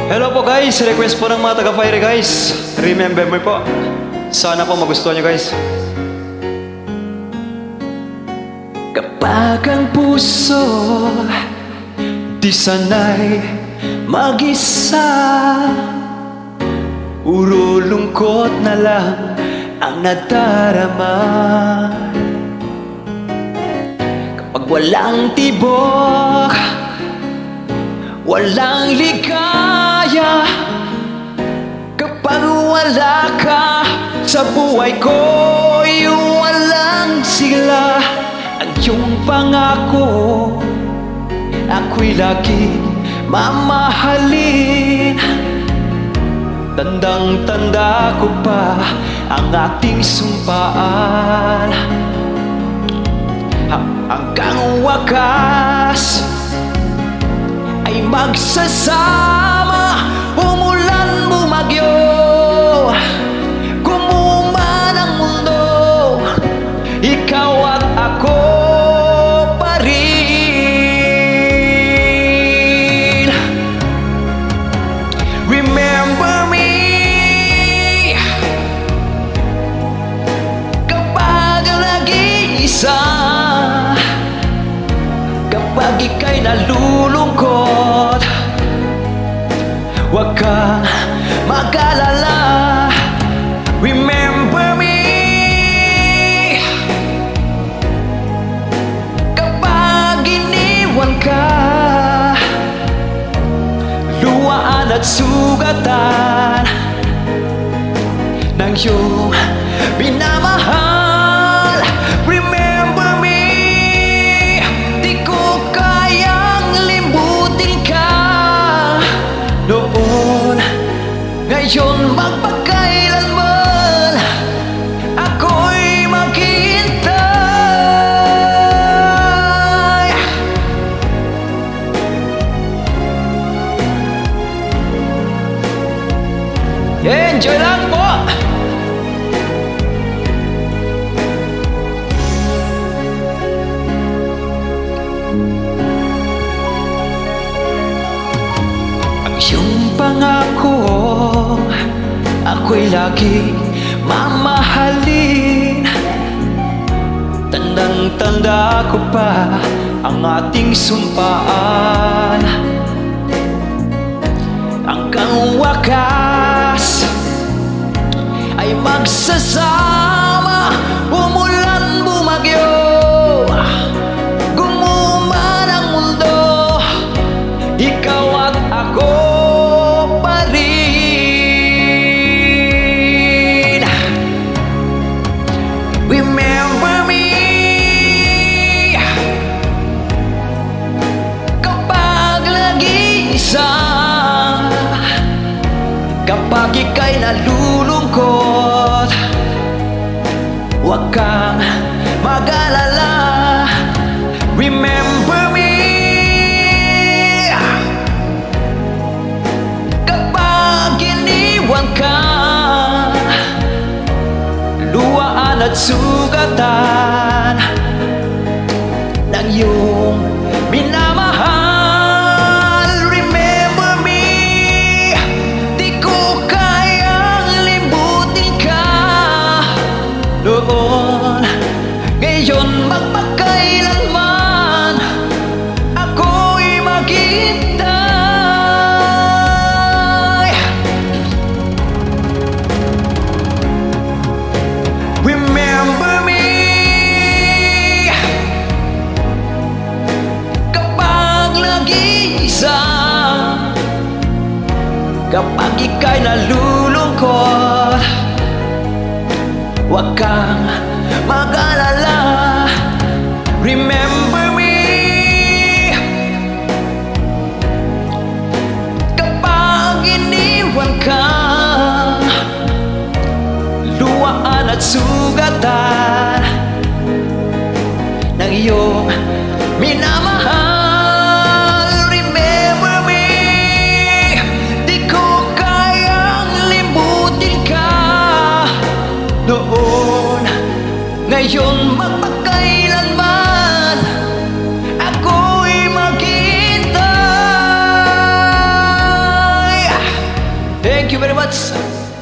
Hello po guys, request po ng mga taga-Fire guys. Remember me po. Sana po magustuhan nyo guys. Kapag ang puso di sanay mag-isa, puro lungkot na lang ang nadarama. Kapag walang tibok, walang ligaya, kapag wala ka sa buhay ko, walang sigla. Ang iyong pangako, ako'y laging mamahalin. Tandang-tanda ko pa ang ating sumpaan. Hanggang wakas ay magsasama, umulan bumagyo, gumuman ang mundo, ikaw at ako pa rin. Remember me kapag nag-iisa, kapag ika'y nalulungkot, huwag kang mag-alala. Remember me kapag iniwan ka, luwaan at sugatan ng iyong minamahal. Remember me, di ko kayang limutin ka noon, ngayon magpakailanman ako'y maghihintay. Enjoy lang po! Yung pangako, ako'y laging mamahalin. Tandang-tanda ko pa ang ating sumpaan. Hanggang wakas ay magsasama, umulan bumagyo, gumuman ang mundo, ikaw at ako pa rin. Remember me kapag nag-iisa, kapag ika'y nalulungkot, huwag kang mag-alala. Remember me kapag iniwan ka, luwaan at sugatan ng iyong minamahal. Remember me, di ko kayang limutin ka noon, ngayon magpakailanman ako'y maghihintay. Remember me kapag nag-iisa, kapag ika'y nalulungkot, huwag kang mag-alala. Remember me kapag iniwan ka, luwaan at sugatan ng iyong minamahal. Remember me, di ko kayang limutin ka noon, ngayon magpakailanman ako'y maghihintay. Thank you very much.